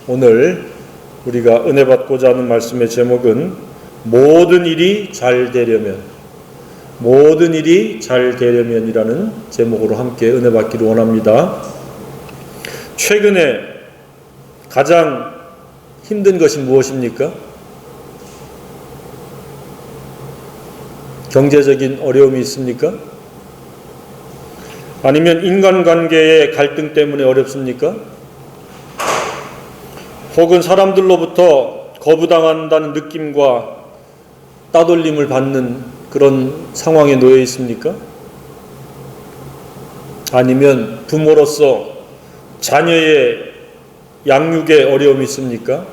오늘 우리가 은혜 받고자 하는 말씀의 제목은 모든 일이 잘 되려면, 모든 일이 잘 되려면이라는 제목으로 함께 은혜 받기를 원합니다. 최근에 가장 힘든 것이 무엇입니까? 경제적인 어려움이 있습니까? 아니면 인간관계의 갈등 때문에 어렵습니까? 혹은 사람들로부터 거부당한다는 느낌과 따돌림을 받는 그런 상황에 놓여 있습니까? 아니면 부모로서 자녀의 양육에 어려움이 있습니까?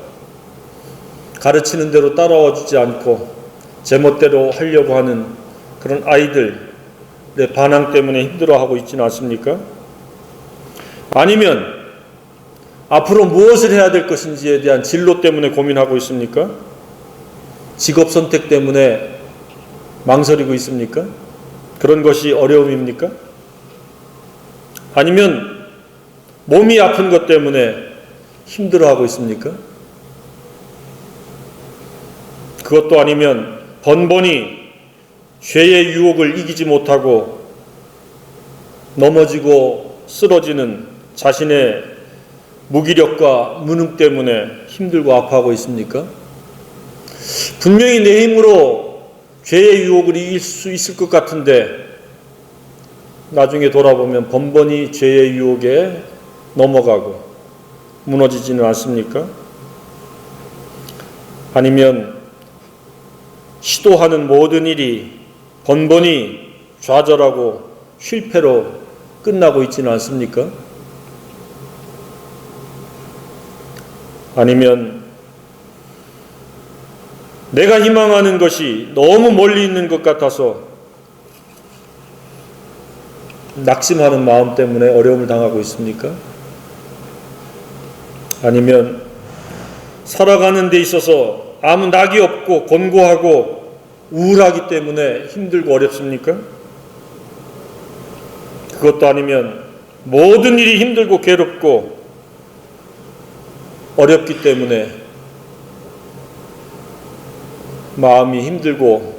가르치는 대로 따라와 주지 않고 제멋대로 하려고 하는 그런 아이들의 반항 때문에 힘들어하고 있지는 않습니까? 아니면 앞으로 무엇을 해야 될 것인지에 대한 진로 때문에 고민하고 있습니까? 직업 선택 때문에 망설이고 있습니까? 그런 것이 어려움입니까? 아니면 몸이 아픈 것 때문에 힘들어하고 있습니까? 그것도 아니면 번번이 죄의 유혹을 이기지 못하고 넘어지고 쓰러지는 자신의 무기력과 무능 때문에 힘들고 아파하고 있습니까? 분명히 내 힘으로 죄의 유혹을 이길 수 있을 것 같은데 나중에 돌아보면 번번이 죄의 유혹에 넘어가고 무너지지는 않습니까? 아니면 시도하는 모든 일이 번번이 좌절하고 실패로 끝나고 있지는 않습니까? 아니면 내가 희망하는 것이 너무 멀리 있는 것 같아서 낙심하는 마음 때문에 어려움을 당하고 있습니까? 아니면 살아가는 데 있어서 아무 낙이 없고 곤고하고 우울하기 때문에 힘들고 어렵습니까? 그것도 아니면 모든 일이 힘들고 괴롭고 어렵기 때문에 마음이 힘들고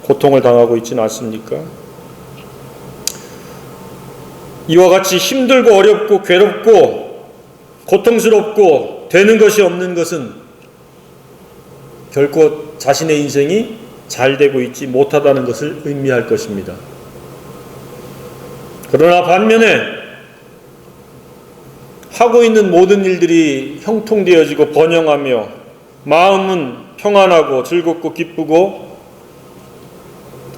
고통을 당하고 있지는 않습니까? 이와 같이 힘들고 어렵고 괴롭고 고통스럽고 되는 것이 없는 것은 결코 자신의 인생이 잘 되고 있지 못하다는 것을 의미할 것입니다. 그러나 반면에 하고 있는 모든 일들이 형통되어지고 번영하며 마음은 평안하고 즐겁고 기쁘고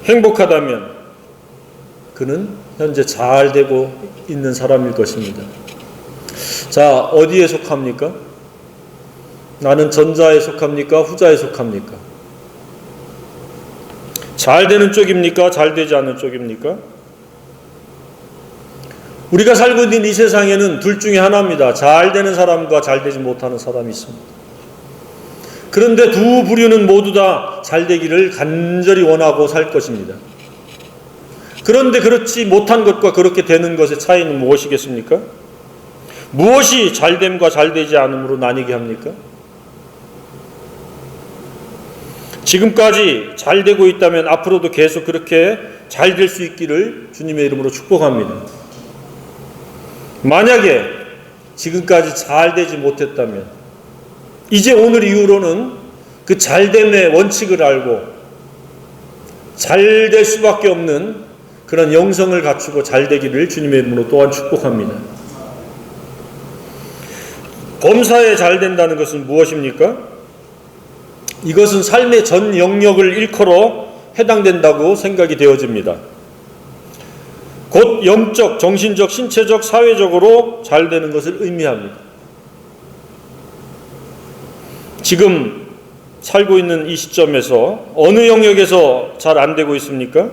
행복하다면 그는 현재 잘 되고 있는 사람일 것입니다. 자, 어디에 속합니까? 나는 전자에 속합니까? 후자에 속합니까? 잘 되는 쪽입니까? 잘 되지 않는 쪽입니까? 우리가 살고 있는 이 세상에는 둘 중에 하나입니다. 잘 되는 사람과 잘 되지 못하는 사람이 있습니다. 그런데 두 부류는 모두 다 잘 되기를 간절히 원하고 살 것입니다. 그런데 그렇지 못한 것과 그렇게 되는 것의 차이는 무엇이겠습니까? 무엇이 잘됨과 잘되지 않음으로 나뉘게 합니까? 지금까지 잘 되고 있다면 앞으로도 계속 그렇게 잘 될 수 있기를 주님의 이름으로 축복합니다. 만약에 지금까지 잘 되지 못했다면 이제 오늘 이후로는 그 잘됨의 원칙을 알고 잘 될 수밖에 없는 그런 영성을 갖추고 잘 되기를 주님의 이름으로 또한 축복합니다. 범사에 잘 된다는 것은 무엇입니까? 이것은 삶의 전 영역을 일컬어 해당된다고 생각이 되어집니다. 곧 영적, 정신적, 신체적, 사회적으로 잘 되는 것을 의미합니다. 지금 살고 있는 이 시점에서 어느 영역에서 잘 안 되고 있습니까?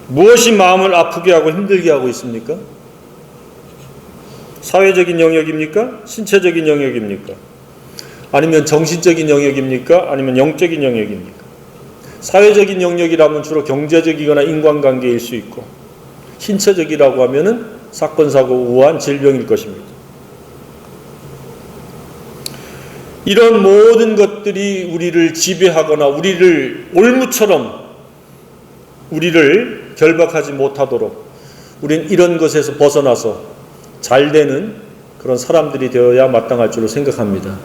무엇이 마음을 아프게 하고 힘들게 하고 있습니까? 사회적인 영역입니까? 신체적인 영역입니까? 아니면 정신적인 영역입니까? 아니면 영적인 영역입니까? 사회적인 영역이라면 주로 경제적이거나 인간관계일 수 있고, 신체적이라고 하면은 사건, 사고, 우한, 질병일 것입니다. 이런 모든 것들이 우리를 지배하거나 우리를 올무처럼 우리를 결박하지 못하도록 우린 이런 것에서 벗어나서 잘되는 그런 사람들이 되어야 마땅할 줄로 생각합니다.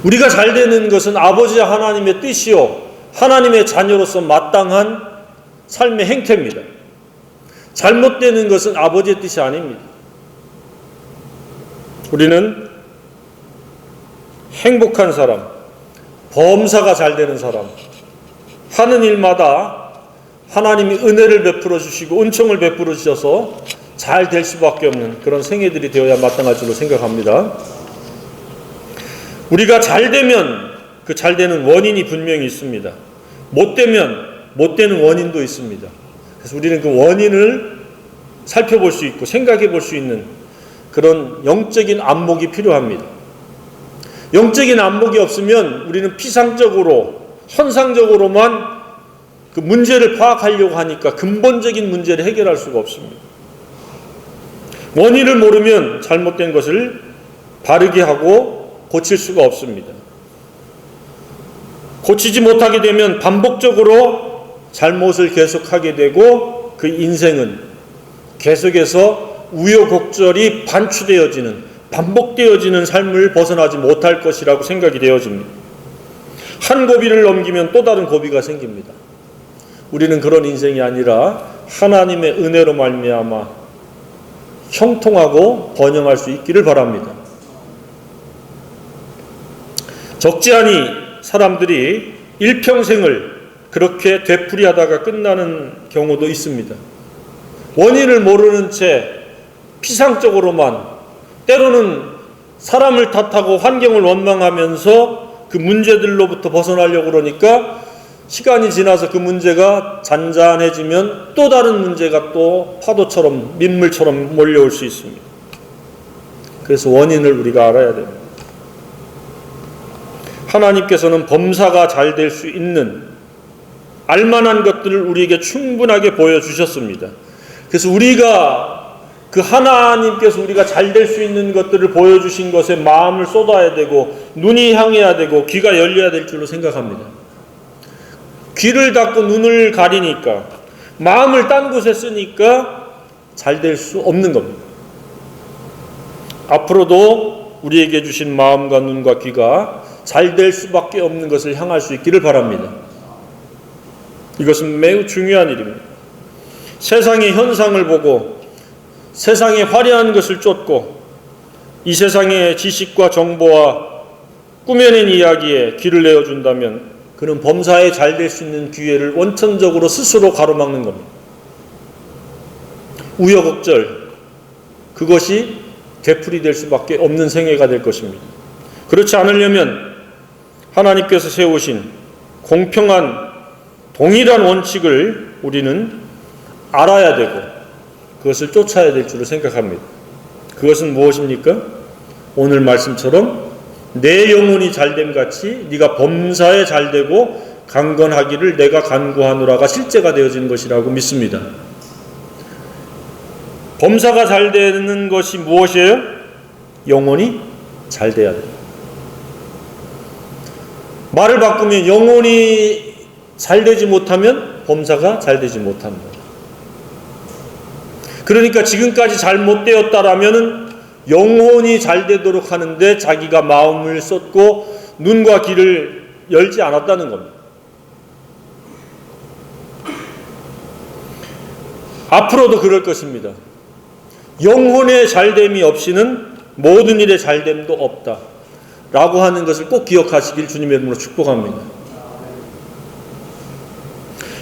우리가 잘되는 것은 아버지 하나님의 뜻이요 하나님의 자녀로서 마땅한 삶의 행태입니다. 잘못되는 것은 아버지의 뜻이 아닙니다. 우리는 행복한 사람, 범사가 잘되는 사람, 하는 일마다 하나님이 은혜를 베풀어 주시고 은총을 베풀어 주셔서 잘 될 수밖에 없는 그런 생애들이 되어야 마땅할 줄로 생각합니다. 우리가 잘되면 그 잘되는 원인이 분명히 있습니다. 못되면 못되는 원인도 있습니다. 그래서 우리는 그 원인을 살펴볼 수 있고 생각해 볼 수 있는 그런 영적인 안목이 필요합니다. 영적인 안목이 없으면 우리는 피상적으로 현상적으로만 그 문제를 파악하려고 하니까 근본적인 문제를 해결할 수가 없습니다. 원인을 모르면 잘못된 것을 바르게 하고 고칠 수가 없습니다. 고치지 못하게 되면 반복적으로 잘못을 계속하게 되고 그 인생은 계속해서 우여곡절이 반추되어지는 반복되어지는 삶을 벗어나지 못할 것이라고 생각이 되어집니다. 한 고비를 넘기면 또 다른 고비가 생깁니다. 우리는 그런 인생이 아니라 하나님의 은혜로 말미암아 형통하고 번영할 수 있기를 바랍니다. 적지 않은 사람들이 일평생을 그렇게 되풀이하다가 끝나는 경우도 있습니다. 원인을 모르는 채 피상적으로만 때로는 사람을 탓하고 환경을 원망하면서 그 문제들로부터 벗어나려고 그러니까 시간이 지나서 그 문제가 잔잔해지면 또 다른 문제가 또 파도처럼 민물처럼 몰려올 수 있습니다. 그래서 원인을 우리가 알아야 됩니다. 하나님께서는 범사가 잘 될 수 있는 알만한 것들을 우리에게 충분하게 보여주셨습니다. 그래서 우리가 그 하나님께서 우리가 잘 될 수 있는 것들을 보여주신 것에 마음을 쏟아야 되고 눈이 향해야 되고 귀가 열려야 될 줄로 생각합니다. 귀를 닫고 눈을 가리니까 마음을 딴 곳에 쓰니까 잘 될 수 없는 겁니다. 앞으로도 우리에게 주신 마음과 눈과 귀가 잘 될 수밖에 없는 것을 향할 수 있기를 바랍니다. 이것은 매우 중요한 일입니다. 세상의 현상을 보고 세상의 화려한 것을 쫓고 이 세상의 지식과 정보와 꾸며낸 이야기에 귀를 내어준다면 그는 범사에 잘 될 수 있는 기회를 원천적으로 스스로 가로막는 겁니다. 우여곡절, 그것이 되풀이될 수밖에 없는 생애가 될 것입니다. 그렇지 않으려면 하나님께서 세우신 공평한 동일한 원칙을 우리는 알아야 되고 그것을 쫓아야 될 줄로 생각합니다. 그것은 무엇입니까? 오늘 말씀처럼 내 영혼이 잘됨 같이 네가 범사에 잘되고 강건하기를 내가 간구하노라가 실제가 되어지는 것이라고 믿습니다. 범사가 잘되는 것이 무엇이에요? 영혼이 잘돼야 돼요. 말을 바꾸면 영혼이 잘되지 못하면 범사가 잘되지 못합니다. 그러니까 지금까지 잘못되었다라면은 영혼이 잘되도록 하는데 자기가 마음을 쏟고 눈과 귀를 열지 않았다는 겁니다. 앞으로도 그럴 것입니다. 영혼의 잘됨이 없이는 모든 일의 잘됨도 없다 라고 하는 것을 꼭 기억하시길 주님의 이름으로 축복합니다.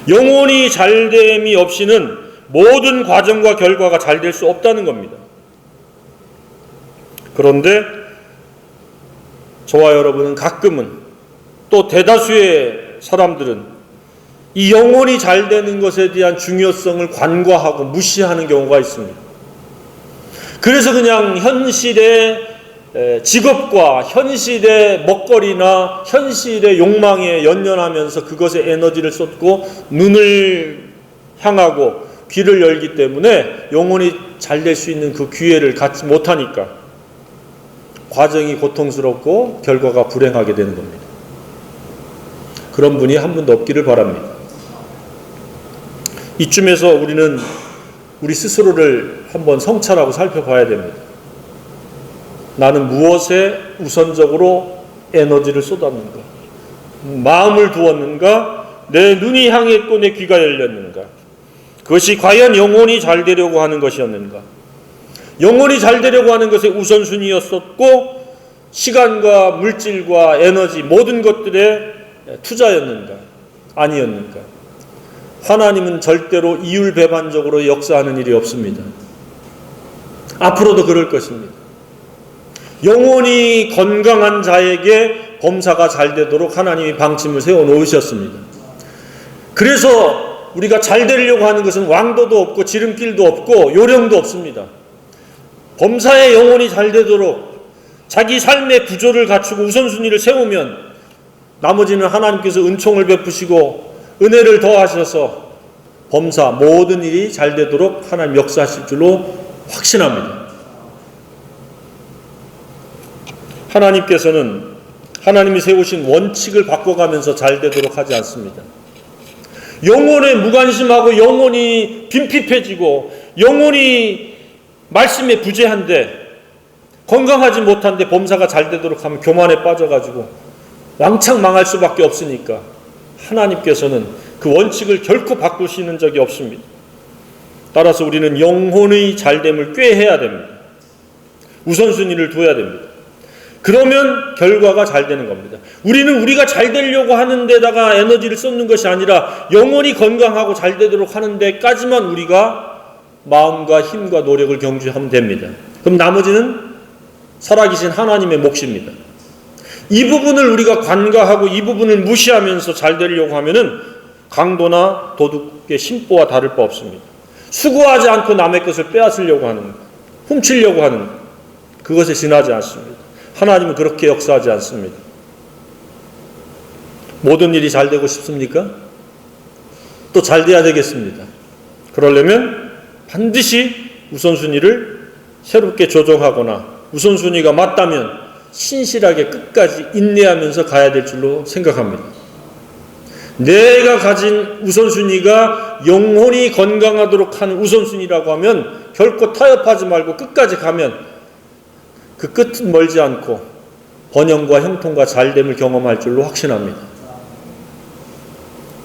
영혼이 잘됨이 없이는 모든 과정과 결과가 잘 될 수 없다는 겁니다. 그런데 저와 여러분은 가끔은 또 대다수의 사람들은 이 영혼이 잘 되는 것에 대한 중요성을 간과하고 무시하는 경우가 있습니다. 그래서 그냥 현실의 직업과 현실의 먹거리나 현실의 욕망에 연연하면서 그것에 에너지를 쏟고 눈을 향하고 귀를 열기 때문에 영혼이 잘 될 수 있는 그 기회를 갖지 못하니까 과정이 고통스럽고 결과가 불행하게 되는 겁니다. 그런 분이 한 분도 없기를 바랍니다. 이쯤에서 우리는 우리 스스로를 한번 성찰하고 살펴봐야 됩니다. 나는 무엇에 우선적으로 에너지를 쏟았는가? 마음을 두었는가? 내 눈이 향했고 내 귀가 열렸는가? 그것이 과연 영혼이 잘 되려고 하는 것이었는가? 영혼이 잘 되려고 하는 것의 우선순위였었고 시간과 물질과 에너지 모든 것들의 투자였는가? 아니었는가? 하나님은 절대로 이율배반적으로 역사하는 일이 없습니다. 앞으로도 그럴 것입니다. 영혼이 건강한 자에게 범사가 잘 되도록 하나님이 방침을 세워놓으셨습니다. 그래서 우리가 잘 되려고 하는 것은 왕도도 없고 지름길도 없고 요령도 없습니다. 범사의 영혼이 잘 되도록 자기 삶의 구조를 갖추고 우선순위를 세우면 나머지는 하나님께서 은총을 베푸시고 은혜를 더하셔서 범사 모든 일이 잘 되도록 하나님 역사하실 줄로 확신합니다. 하나님께서는 하나님이 세우신 원칙을 바꿔가면서 잘 되도록 하지 않습니다. 영혼에 무관심하고 영혼이 빈핍해지고 영혼이 말씀에 부재한데 건강하지 못한데 범사가 잘 되도록 하면 교만에 빠져가지고 왕창 망할 수밖에 없으니까 하나님께서는 그 원칙을 결코 바꾸시는 적이 없습니다. 따라서 우리는 영혼의 잘됨을 꾀해야 됩니다. 우선순위를 둬야 됩니다. 그러면 결과가 잘 되는 겁니다. 우리는 우리가 잘 되려고 하는 데다가 에너지를 쏟는 것이 아니라 영혼이 건강하고 잘 되도록 하는 데까지만 우리가 마음과 힘과 노력을 경주하면 됩니다. 그럼 나머지는 살아계신 하나님의 몫입니다. 이 부분을 우리가 관가하고 이 부분을 무시하면서 잘 되려고 하면은 강도나 도둑의 심보와 다를 바 없습니다. 수고하지 않고 남의 것을 빼앗으려고 하는 것, 훔치려고 하는 것, 그것에 지나지 않습니다. 하나님은 그렇게 역사하지 않습니다. 모든 일이 잘 되고 싶습니까? 또 잘 돼야 되겠습니다. 그러려면 반드시 우선순위를 새롭게 조정하거나 우선순위가 맞다면 신실하게 끝까지 인내하면서 가야 될 줄로 생각합니다. 내가 가진 우선순위가 영혼이 건강하도록 하는 우선순위라고 하면 결코 타협하지 말고 끝까지 가면 그 끝은 멀지 않고 번영과 형통과 잘됨을 경험할 줄로 확신합니다.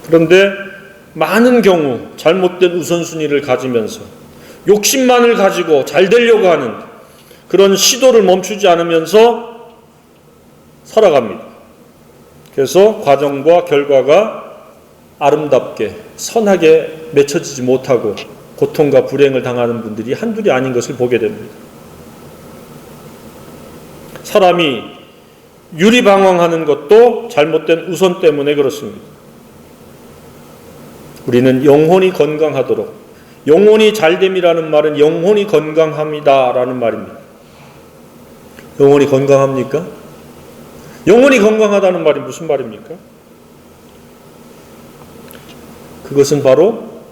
그런데 많은 경우 잘못된 우선순위를 가지면서 욕심만을 가지고 잘 되려고 하는 그런 시도를 멈추지 않으면서 살아갑니다. 그래서 과정과 결과가 아름답게 선하게 맺혀지지 못하고 고통과 불행을 당하는 분들이 한둘이 아닌 것을 보게 됩니다. 사람이 유리방황하는 것도 잘못된 우선 때문에 그렇습니다. 우리는 영혼이 건강하도록, 영혼이 잘됨이라는 말은 영혼이 건강합니다라는 말입니다. 영혼이 건강합니까? 영혼이 건강하다는 말이 무슨 말입니까? 그것은 바로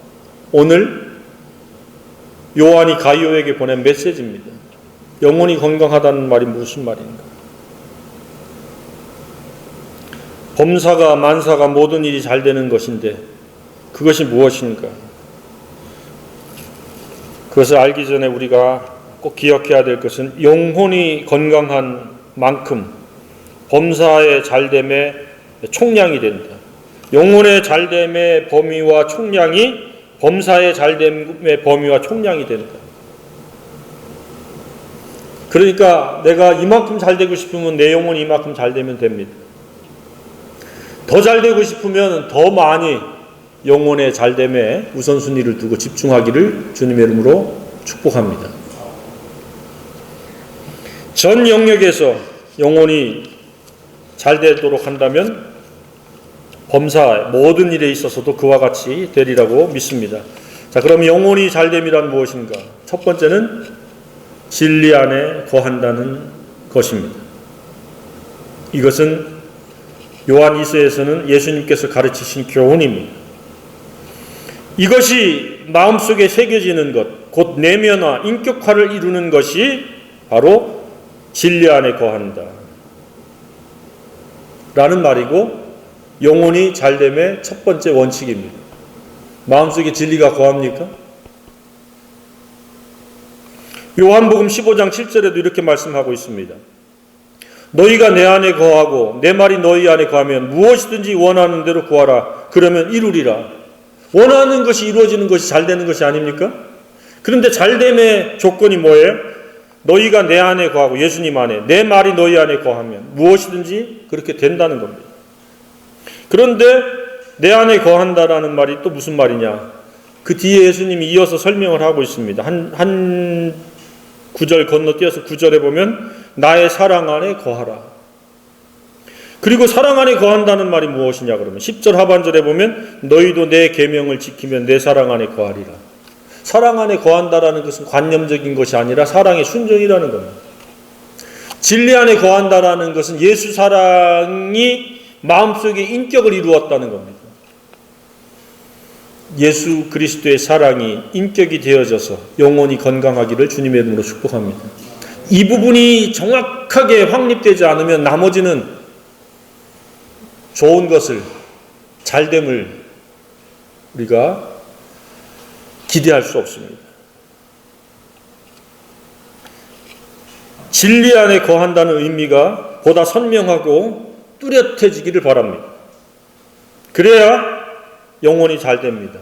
오늘 요한이 가이오에게 보낸 메시지입니다. 영혼이 건강하다는 말이 무슨 말인가? 범사가 만사가 모든 일이 잘 되는 것인데 그것이 무엇인가? 그것을 알기 전에 우리가 꼭 기억해야 될 것은 영혼이 건강한 만큼 범사의 잘됨의 총량이 된다. 영혼의 잘됨의 범위와 총량이 범사의 잘됨의 범위와 총량이 된다. 그러니까 내가 이만큼 잘 되고 싶으면 내 영혼이 이만큼 잘 되면 됩니다. 더 잘 되고 싶으면 더 많이 영혼의 잘됨에 우선순위를 두고 집중하기를 주님의 이름으로 축복합니다. 전 영역에서 영혼이 잘 되도록 한다면 범사 모든 일에 있어서도 그와 같이 되리라고 믿습니다. 자, 그럼 영혼이 잘됨이란 무엇인가? 첫 번째는 진리 안에 거한다는 것입니다. 이것은 요한 2서에서는 예수님께서 가르치신 교훈입니다. 이것이 마음속에 새겨지는 것, 곧 내면화, 인격화를 이루는 것이 바로 진리 안에 거한다 라는 말이고, 영혼이 잘됨의 첫 번째 원칙입니다. 마음속에 진리가 거합니까? 요한복음 15장 7절에도 이렇게 말씀하고 있습니다. 너희가 내 안에 거하고 내 말이 너희 안에 거하면 무엇이든지 원하는 대로 구하라. 그러면 이루리라. 원하는 것이 이루어지는 것이 잘 되는 것이 아닙니까? 그런데 잘됨의 조건이 뭐예요? 너희가 내 안에 거하고, 예수님 안에, 내 말이 너희 안에 거하면 무엇이든지 그렇게 된다는 겁니다. 그런데 내 안에 거한다라는 말이 또 무슨 말이냐? 그 뒤에 예수님이 이어서 설명을 하고 있습니다. 한 구절 건너뛰어서 9절에 보면 나의 사랑 안에 거하라. 그리고 사랑 안에 거한다는 말이 무엇이냐 그러면 10절 하반절에 보면 너희도 내 계명을 지키면 내 사랑 안에 거하리라. 사랑 안에 거한다라는 것은 관념적인 것이 아니라 사랑의 순종이라는 겁니다. 진리 안에 거한다라는 것은 예수 사랑이 마음속에 인격을 이루었다는 겁니다. 예수 그리스도의 사랑이 인격이 되어져서 영혼이 건강하기를 주님의 이름으로 축복합니다. 이 부분이 정확하게 확립되지 않으면 나머지는 좋은 것을, 잘됨을 우리가 기대할 수 없습니다. 진리 안에 거한다는 의미가 보다 선명하고 뚜렷해지기를 바랍니다. 그래야 영혼이 잘 됩니다.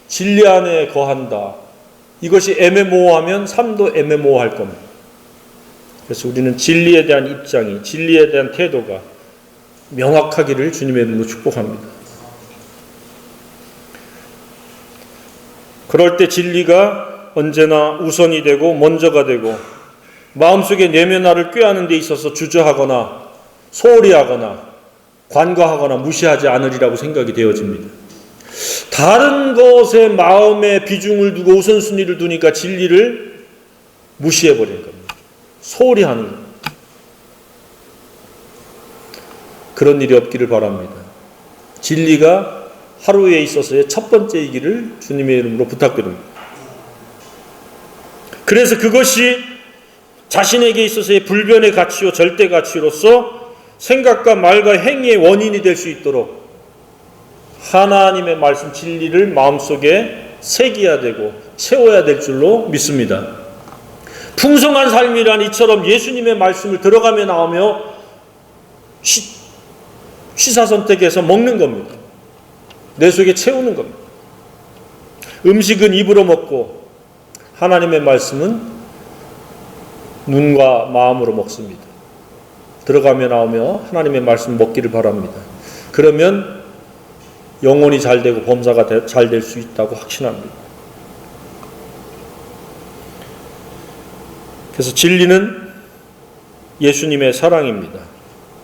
진리 안에 거한다. 이것이 애매모호하면 삶도 애매모호할 겁니다. 그래서 우리는 진리에 대한 입장이, 진리에 대한 태도가 명확하기를 주님의 이름으로 축복합니다. 그럴 때 진리가 언제나 우선이 되고 먼저가 되고 마음속에 내면화를 꾀하는 데 있어서 주저하거나 소홀히 하거나 관과하거나 무시하지 않으리라고 생각이 되어집니다. 다른 것에 마음에 비중을 두고 우선순위를 두니까 진리를 무시해버리는 겁니다. 소홀히 하는 겁니다. 그런 일이 없기를 바랍니다. 진리가 하루에 있어서의 첫 번째이기를 주님의 이름으로 부탁드립니다. 그래서 그것이 자신에게 있어서의 불변의 가치요 절대 가치로서 생각과 말과 행위의 원인이 될 수 있도록 하나님의 말씀 진리를 마음속에 새겨야 되고 채워야 될 줄로 믿습니다. 풍성한 삶이란 이처럼 예수님의 말씀을 들어가며 나오며 취사선택해서 먹는 겁니다. 내 속에 채우는 겁니다. 음식은 입으로 먹고 하나님의 말씀은 눈과 마음으로 먹습니다. 들어가며 나오며 하나님의 말씀 먹기를 바랍니다. 그러면 영혼이 잘 되고 범사가 잘 될 수 있다고 확신합니다. 그래서 진리는 예수님의 사랑입니다.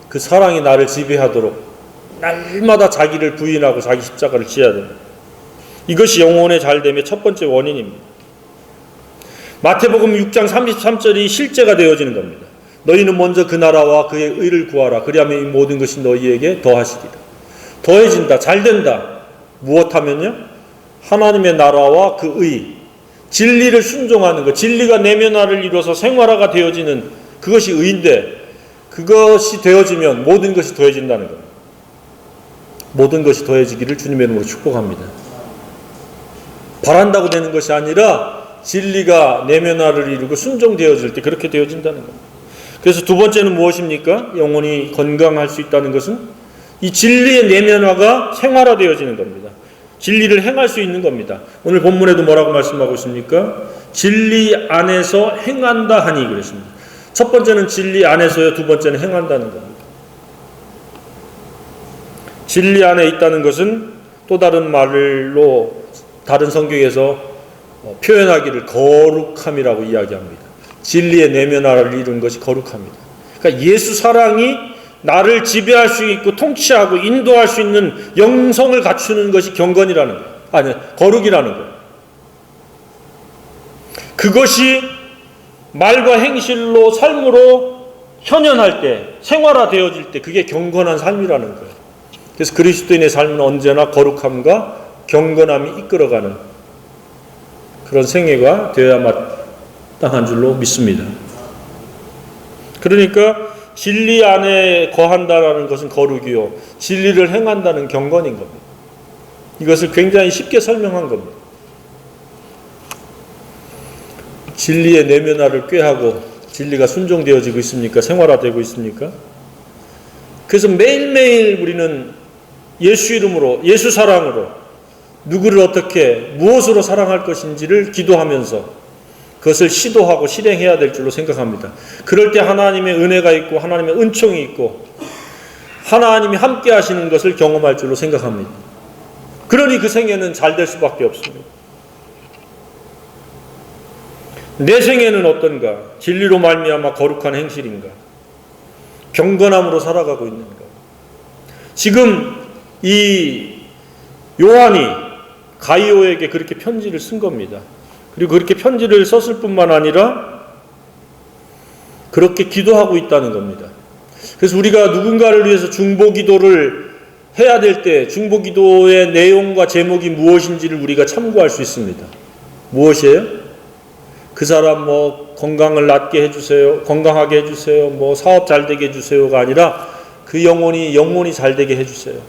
그 사랑이 나를 지배하도록 날마다 자기를 부인하고 자기 십자가를 지어야 됩니다. 이것이 영혼의 잘됨의 첫 번째 원인입니다. 마태복음 6장 33절이 실제가 되어지는 겁니다. 너희는 먼저 그 나라와 그의 의를 구하라. 그리하면 이 모든 것이 너희에게 더하시리라. 더해진다. 잘된다. 무엇하면요? 하나님의 나라와 그 의, 진리를 순종하는 것, 진리가 내면화를 이루어서 생활화가 되어지는 그것이 의인데 그것이 되어지면 모든 것이 더해진다는 겁니다. 모든 것이 더해지기를 주님의 이름으로 축복합니다. 바란다고 되는 것이 아니라 진리가 내면화를 이루고 순종되어질 때 그렇게 되어진다는 겁니다. 그래서 두 번째는 무엇입니까? 영혼이 건강할 수 있다는 것은 이 진리의 내면화가 생활화되어지는 겁니다. 진리를 행할 수 있는 겁니다. 오늘 본문에도 뭐라고 말씀하고 있습니까? 진리 안에서 행한다 하니 그랬습니다. 첫 번째는 진리 안에서요, 두 번째는 행한다는 겁니다. 진리 안에 있다는 것은 또 다른 말로 다른 성경에서 표현하기를 거룩함이라고 이야기합니다. 진리의 내면화를 이룬 것이 거룩합니다. 그러니까 예수 사랑이 나를 지배할 수 있고 통치하고 인도할 수 있는 영성을 갖추는 것이 경건이라는 거예요. 아니, 거룩이라는 거예요. 그것이 말과 행실로 삶으로 현현할 때, 생활화되어질 때 그게 경건한 삶이라는 거예요. 그래서 그리스도인의 삶은 언제나 거룩함과 경건함이 이끌어가는 그런 생애가 되어야 마땅한 줄로 믿습니다. 그러니까 진리 안에 거한다라는 것은 거룩이요, 진리를 행한다는 경건인 겁니다. 이것을 굉장히 쉽게 설명한 겁니다. 진리의 내면화를 꾀하고 진리가 순종되어지고 있습니까? 생활화되고 있습니까? 그래서 매일매일 우리는 예수 이름으로, 예수 사랑으로 누구를 어떻게 무엇으로 사랑할 것인지를 기도하면서 그것을 시도하고 실행해야 될 줄로 생각합니다. 그럴 때 하나님의 은혜가 있고 하나님의 은총이 있고 하나님이 함께 하시는 것을 경험할 줄로 생각합니다. 그러니 그 생애는 잘 될 수밖에 없습니다. 내 생애는 어떤가? 진리로 말미암아 거룩한 행실인가? 경건함으로 살아가고 있는가? 지금 이 요한이 가이오에게 그렇게 편지를 쓴 겁니다. 그리고 그렇게 편지를 썼을 뿐만 아니라 그렇게 기도하고 있다는 겁니다. 그래서 우리가 누군가를 위해서 중보기도를 해야 될 때 중보기도의 내용과 제목이 무엇인지를 우리가 참고할 수 있습니다. 무엇이에요? 그 사람 건강을 낫게 해주세요, 건강하게 해주세요, 사업 잘 되게 해주세요가 아니라 그 영혼이 잘 되게 해주세요.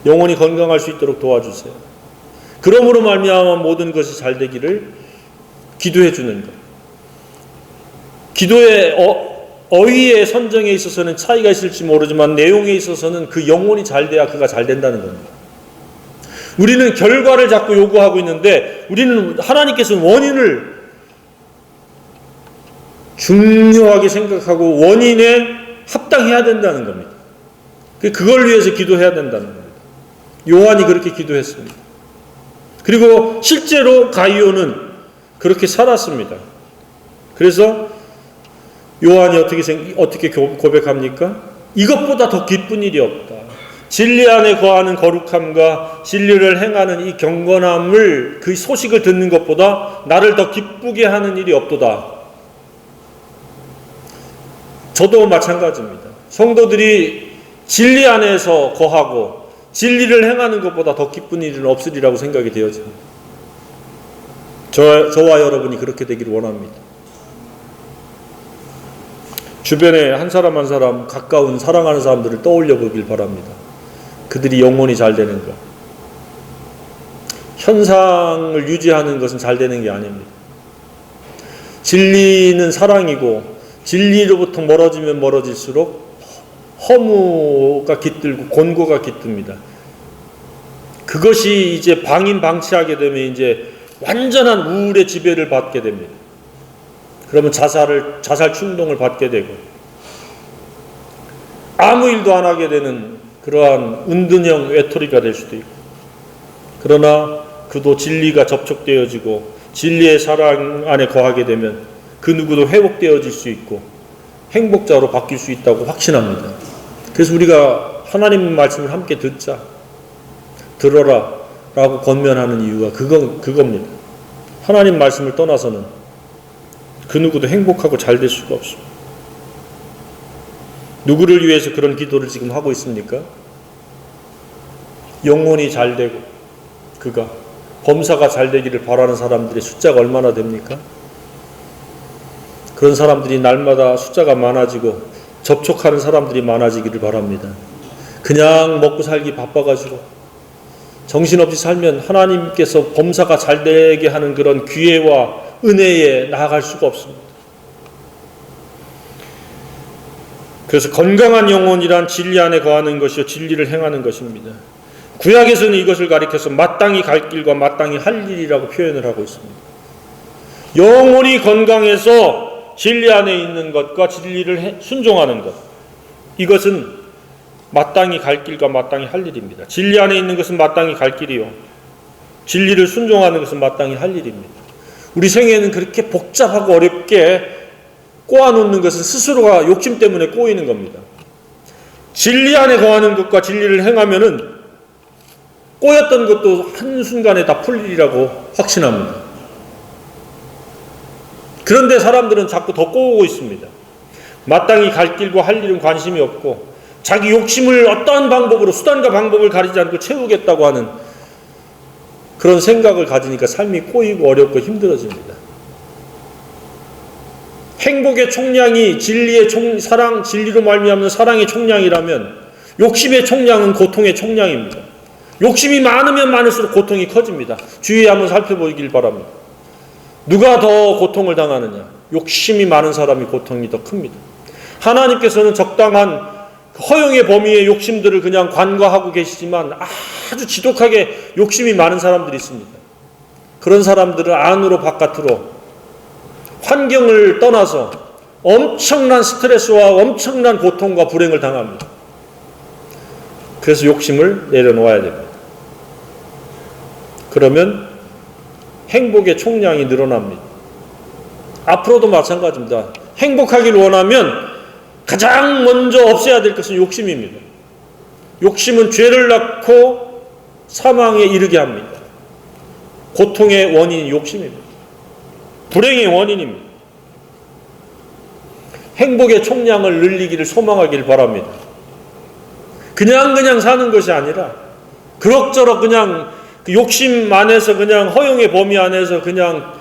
영혼이 건강할 수 있도록 도와주세요. 그러므로 말미암아 모든 것이 잘 되기를 기도해 주는 것. 기도의 어휘의 선정에 있어서는 차이가 있을지 모르지만 내용에 있어서는 그 영혼이 잘 돼야 그가 잘 된다는 겁니다. 우리는 결과를 자꾸 요구하고 있는데 우리는 하나님께서는 원인을 중요하게 생각하고 원인에 합당해야 된다는 겁니다. 그걸 위해서 기도해야 된다는 겁니다. 요한이 그렇게 기도했습니다. 그리고 실제로 가이오는 그렇게 살았습니다. 그래서 요한이 어떻게 고백합니까? 이것보다 더 기쁜 일이 없다. 진리 안에 거하는 거룩함과 진리를 행하는 이 경건함을, 그 소식을 듣는 것보다 나를 더 기쁘게 하는 일이 없도다. 저도 마찬가지입니다. 성도들이 진리 안에서 거하고 진리를 행하는 것보다 더 기쁜 일은 없으리라고 생각이 되어집니다. 저와 여러분이 그렇게 되기를 원합니다. 주변에 한 사람 한 사람 가까운 사랑하는 사람들을 떠올려 보길 바랍니다. 그들이 영혼이 잘 되는 것. 현상을 유지하는 것은 잘 되는 게 아닙니다. 진리는 사랑이고 진리로부터 멀어지면 멀어질수록 허무가 깃들고 곤고가 깃듭니다. 그것이 이제 방임방치하게 되면 이제 완전한 우울의 지배를 받게 됩니다. 그러면 자살 충동을 받게 되고 아무 일도 안 하게 되는 그러한 은둔형 외톨이가 될 수도 있고, 그러나 그도 진리가 접촉되어지고 진리의 사랑 안에 거하게 되면 그 누구도 회복되어질 수 있고 행복자로 바뀔 수 있다고 확신합니다. 그래서 우리가 하나님 말씀을 함께 들어라 라고 권면하는 이유가 그겁니다. 하나님 말씀을 떠나서는 그 누구도 행복하고 잘 될 수가 없습니다. 누구를 위해서 그런 기도를 지금 하고 있습니까? 영혼이 잘 되고 그가 범사가 잘 되기를 바라는 사람들의 숫자가 얼마나 됩니까? 그런 사람들이 날마다 숫자가 많아지고 접촉하는 사람들이 많아지기를 바랍니다. 그냥 먹고 살기 바빠가지고 정신없이 살면 하나님께서 범사가 잘 되게 하는 그런 기회와 은혜에 나아갈 수가 없습니다. 그래서 건강한 영혼이란 진리 안에 거하는 것이요 진리를 행하는 것입니다. 구약에서는 이것을 가리켜서 마땅히 갈 길과 마땅히 할 일이라고 표현을 하고 있습니다. 영혼이 건강해서 진리 안에 있는 것과 진리를 순종하는 것, 이것은 마땅히 갈 길과 마땅히 할 일입니다. 진리 안에 있는 것은 마땅히 갈 길이요 진리를 순종하는 것은 마땅히 할 일입니다. 우리 생애는 그렇게 복잡하고 어렵게 꼬아놓는 것은 스스로가 욕심 때문에 꼬이는 겁니다. 진리 안에 거하는 것과 진리를 행하면은 꼬였던 것도 한순간에 다 풀리리라고 확신합니다. 그런데 사람들은 자꾸 더 꼬우고 있습니다. 마땅히 갈 길과 할 일은 관심이 없고 자기 욕심을 어떠한 방법으로 수단과 방법을 가리지 않고 채우겠다고 하는 그런 생각을 가지니까 삶이 꼬이고 어렵고 힘들어집니다. 행복의 총량이 사랑, 진리로 말미암는 사랑의 총량이라면 욕심의 총량은 고통의 총량입니다. 욕심이 많으면 많을수록 고통이 커집니다. 주위에 한번 살펴보길 바랍니다. 누가 더 고통을 당하느냐? 욕심이 많은 사람이 고통이 더 큽니다. 하나님께서는 적당한 허용의 범위의 욕심들을 그냥 관과하고 계시지만 아주 지독하게 욕심이 많은 사람들이 있습니다. 그런 사람들은 안으로 바깥으로 환경을 떠나서 엄청난 스트레스와 엄청난 고통과 불행을 당합니다. 그래서 욕심을 내려놓아야 됩니다. 그러면 행복의 총량이 늘어납니다. 앞으로도 마찬가지입니다. 행복하기를 원하면 가장 먼저 없애야 될 것은 욕심입니다. 욕심은 죄를 낳고 사망에 이르게 합니다. 고통의 원인이 욕심입니다. 불행의 원인입니다. 행복의 총량을 늘리기를 소망하길 바랍니다. 그냥 사는 것이 아니라 그럭저럭 그냥 욕심 안에서 그냥 허용의 범위 안에서 그냥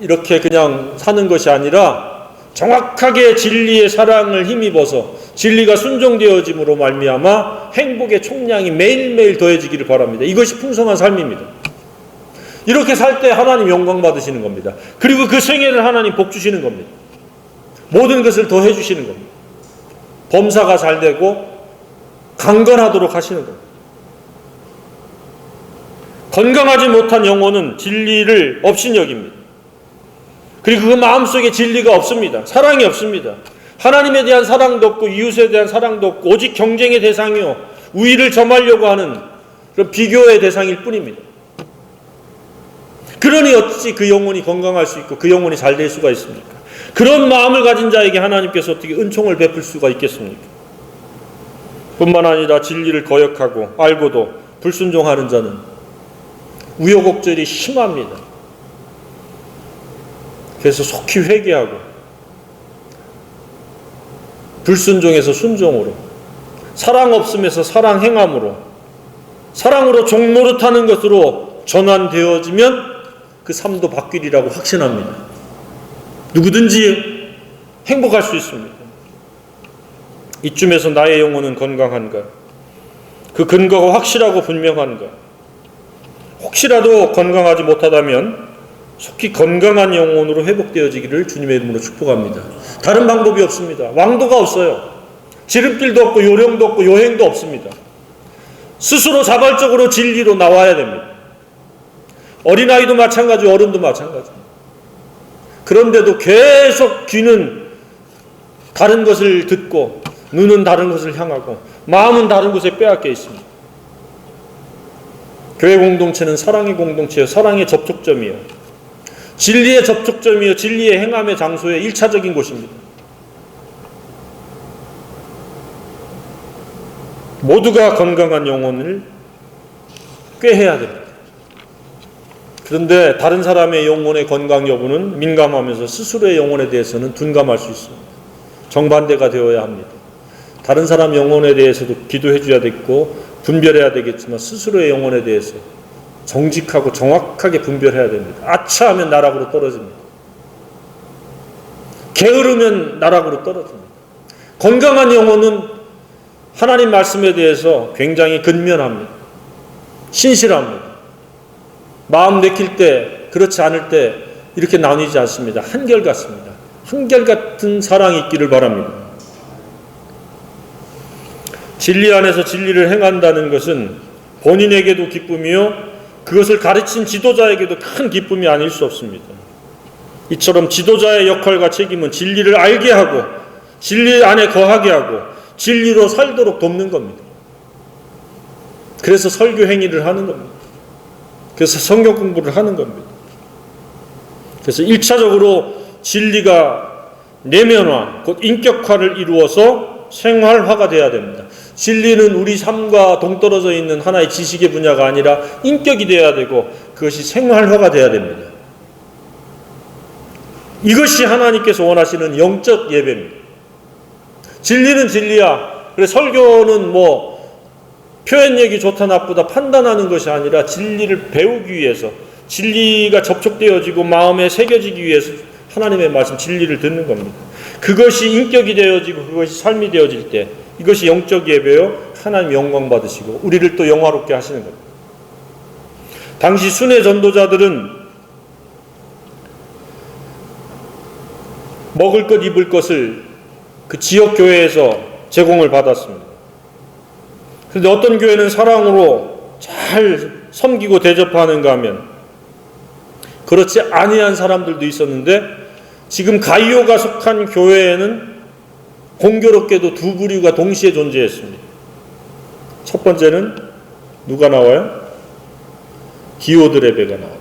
이렇게 그냥 사는 것이 아니라 정확하게 진리의 사랑을 힘입어서 진리가 순종되어짐으로 말미암아 행복의 총량이 매일매일 더해지기를 바랍니다. 이것이 풍성한 삶입니다. 이렇게 살 때 하나님 영광 받으시는 겁니다. 그리고 그 생애를 하나님 복 주시는 겁니다. 모든 것을 더해 주시는 겁니다. 범사가 잘 되고 강건하도록 하시는 겁니다. 건강하지 못한 영혼은 진리를 업신여깁니다. 그리고 그 마음속에 진리가 없습니다. 사랑이 없습니다. 하나님에 대한 사랑도 없고 이웃에 대한 사랑도 없고 오직 경쟁의 대상이요 우위를 점하려고 하는 그런 비교의 대상일 뿐입니다. 그러니 어찌 그 영혼이 건강할 수 있고 그 영혼이 잘 될 수가 있습니까? 그런 마음을 가진 자에게 하나님께서 어떻게 은총을 베풀 수가 있겠습니까? 뿐만 아니라 진리를 거역하고 알고도 불순종하는 자는 우여곡절이 심합니다. 그래서 속히 회개하고 불순종에서 순종으로 사랑 없음에서 사랑 행함으로 사랑으로 종노릇하는 것으로 전환되어지면 그 삶도 바뀌리라고 확신합니다. 누구든지 행복할 수 있습니다. 이쯤에서 나의 영혼은 건강한가? 그 근거가 확실하고 분명한가? 혹시라도 건강하지 못하다면 속히 건강한 영혼으로 회복되어지기를 주님의 이름으로 축복합니다. 다른 방법이 없습니다. 왕도가 없어요. 지름길도 없고 요령도 없고 요행도 없습니다. 스스로 자발적으로 진리로 나와야 됩니다. 어린아이도 마찬가지, 어른도 마찬가지. 그런데도 계속 귀는 다른 것을 듣고 눈은 다른 것을 향하고 마음은 다른 곳에 빼앗겨 있습니다. 교회 공동체는 사랑의 공동체예요. 사랑의 접촉점이에요. 진리의 접촉점이요 진리의 행함의 장소의 1차적인 곳입니다. 모두가 건강한 영혼을 꾀해야 됩니다. 그런데 다른 사람의 영혼의 건강 여부는 민감하면서 스스로의 영혼에 대해서는 둔감할 수 있습니다. 정반대가 되어야 합니다. 다른 사람 영혼에 대해서도 기도해 줘야 되고 분별해야 되겠지만 스스로의 영혼에 대해서 정직하고 정확하게 분별해야 됩니다. 아차하면 나락으로 떨어집니다. 게으르면 나락으로 떨어집니다. 건강한 영혼은 하나님 말씀에 대해서 굉장히 근면합니다. 신실합니다. 마음 내킬 때 그렇지 않을 때 이렇게 나뉘지 않습니다. 한결같습니다. 한결같은 사랑이 있기를 바랍니다. 진리 안에서 진리를 행한다는 것은 본인에게도 기쁨이요 그것을 가르친 지도자에게도 큰 기쁨이 아닐 수 없습니다. 이처럼 지도자의 역할과 책임은 진리를 알게 하고 진리 안에 거하게 하고 진리로 살도록 돕는 겁니다. 그래서 설교 행위를 하는 겁니다. 그래서 성경 공부를 하는 겁니다. 그래서 1차적으로 진리가 내면화, 곧 인격화를 이루어서 생활화가 돼야 됩니다. 진리는 우리 삶과 동떨어져 있는 하나의 지식의 분야가 아니라 인격이 되어야 되고 그것이 생활화가 돼야 됩니다. 이것이 하나님께서 원하시는 영적 예배입니다. 진리는 진리야. 그래 설교는 표현력이 좋다 나쁘다 판단하는 것이 아니라 진리를 배우기 위해서 진리가 접촉되어지고 마음에 새겨지기 위해서 하나님의 말씀 진리를 듣는 겁니다. 그것이 인격이 되어지고 그것이 삶이 되어질 때 이것이 영적 예배요 하나님 영광 받으시고 우리를 또 영화롭게 하시는 겁니다. 당시 순회 전도자들은 먹을 것 입을 것을 그 지역 교회에서 제공을 받았습니다. 그런데 어떤 교회는 사랑으로 잘 섬기고 대접하는가 하면 그렇지 아니한 사람들도 있었는데 지금 가이오가 속한 교회에는 공교롭게도 두 부류가 동시에 존재했습니다. 첫 번째는 누가 나와요? 디오드레베가 나옵니다.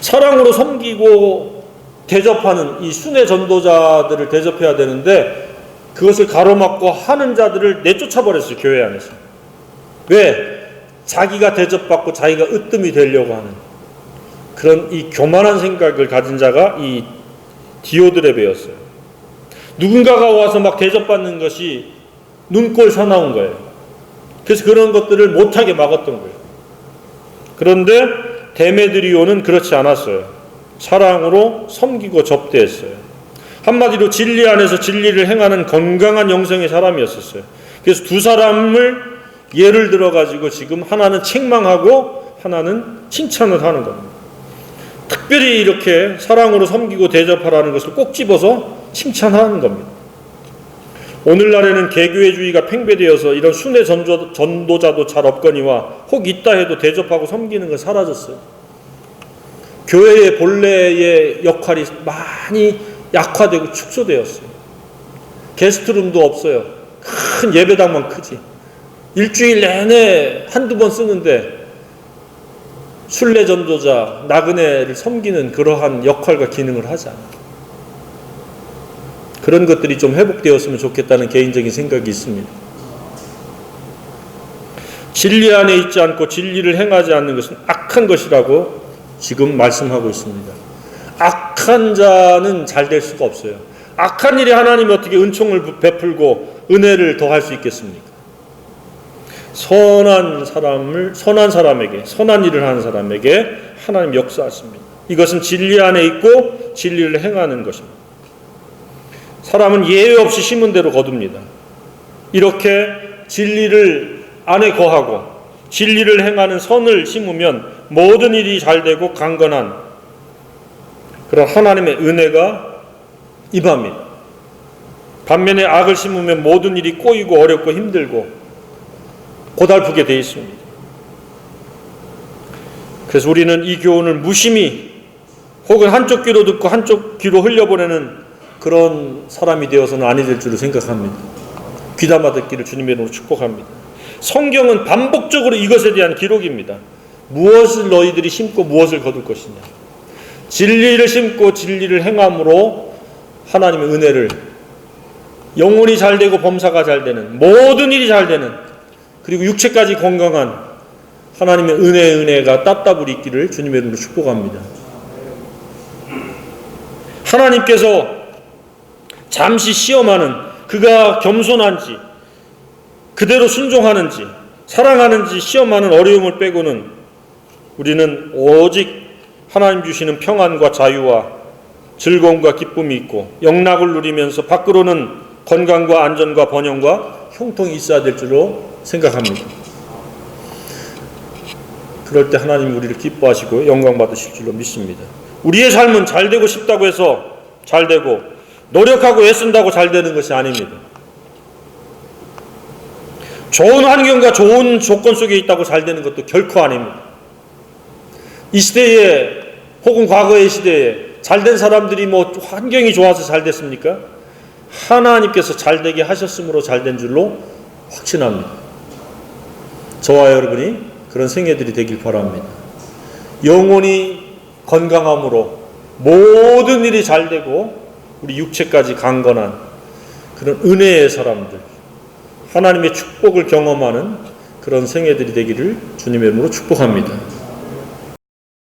사랑으로 섬기고 대접하는 이 순회 전도자들을 대접해야 되는데 그것을 가로막고 하는 자들을 내쫓아 버렸어요. 교회 안에서. 왜? 자기가 대접받고 자기가 으뜸이 되려고 하는 그런 이 교만한 생각을 가진 자가 이 디오드레베였어요. 누군가가 와서 막 대접받는 것이 눈꼴 사나운 거예요. 그래서 그런 것들을 못하게 막았던 거예요. 그런데 데메드리오는 그렇지 않았어요. 사랑으로 섬기고 접대했어요. 한마디로 진리 안에서 진리를 행하는 건강한 영성의 사람이었었어요. 그래서 두 사람을 예를 들어가지고 지금 하나는 책망하고 하나는 칭찬을 하는 겁니다. 특별히 이렇게 사랑으로 섬기고 대접하라는 것을 꼭 집어서 칭찬하는 겁니다. 오늘날에는 개교회주의가 팽배되어서 이런 순회 전도자도 잘 없거니와 혹 있다 해도 대접하고 섬기는 건 사라졌어요. 교회의 본래의 역할이 많이 약화되고 축소되었어요. 게스트룸도 없어요. 큰 예배당만 크지. 일주일 내내 한두 번 쓰는데 순례 전도자, 나그네를 섬기는 그러한 역할과 기능을 하지 않아요. 그런 것들이 좀 회복되었으면 좋겠다는 개인적인 생각이 있습니다. 진리 안에 있지 않고 진리를 행하지 않는 것은 악한 것이라고 지금 말씀하고 있습니다. 악한 자는 잘 될 수가 없어요. 악한 일에 하나님이 어떻게 은총을 베풀고 은혜를 더할 수 있겠습니까? 선한 사람에게, 선한 일을 하는 사람에게 하나님 역사하십니다. 이것은 진리 안에 있고 진리를 행하는 것입니다. 사람은 예외 없이 심은 대로 거둡니다. 이렇게 진리를 안에 거하고 진리를 행하는 선을 심으면 모든 일이 잘되고 강건한 그런 하나님의 은혜가 임합니다. 반면에 악을 심으면 모든 일이 꼬이고 어렵고 힘들고 고달프게 되어 있습니다. 그래서 우리는 이 교훈을 무심히 혹은 한쪽 귀로 듣고 한쪽 귀로 흘려보내는 그런 사람이 되어서는 아니 될 줄을 생각합니다. 귀담아 듣기를 주님의 이름으로 축복합니다. 성경은 반복적으로 이것에 대한 기록입니다. 무엇을 너희들이 심고 무엇을 거둘 것이냐. 진리를 심고 진리를 행함으로 하나님의 은혜를 영혼이 잘되고 범사가 잘되는 모든 일이 잘되는 그리고 육체까지 건강한 하나님의 은혜가 따따블이 있기를 주님의 이름으로 축복합니다. 하나님께서 잠시 시험하는 그가 겸손한지 그대로 순종하는지 사랑하는지 시험하는 어려움을 빼고는 우리는 오직 하나님 주시는 평안과 자유와 즐거움과 기쁨이 있고 영락을 누리면서 밖으로는 건강과 안전과 번영과 형통이 있어야 될 줄로 생각합니다. 그럴 때 하나님이 우리를 기뻐하시고 영광 받으실 줄로 믿습니다. 우리의 삶은 잘되고 싶다고 해서 잘되고 노력하고 애쓴다고 잘되는 것이 아닙니다. 좋은 환경과 좋은 조건 속에 있다고 잘되는 것도 결코 아닙니다. 이 시대에 혹은 과거의 시대에 잘된 사람들이 뭐 환경이 좋아서 잘됐습니까? 하나님께서 잘되게 하셨으므로 잘된 줄로 확신합니다. 저와 여러분이 그런 생애들이 되길 바랍니다. 영혼이 건강함으로 모든 일이 잘되고 우리 육체까지 강건한 그런 은혜의 사람들, 하나님의 축복을 경험하는 그런 생애들이 되기를 주님의 이름으로 축복합니다.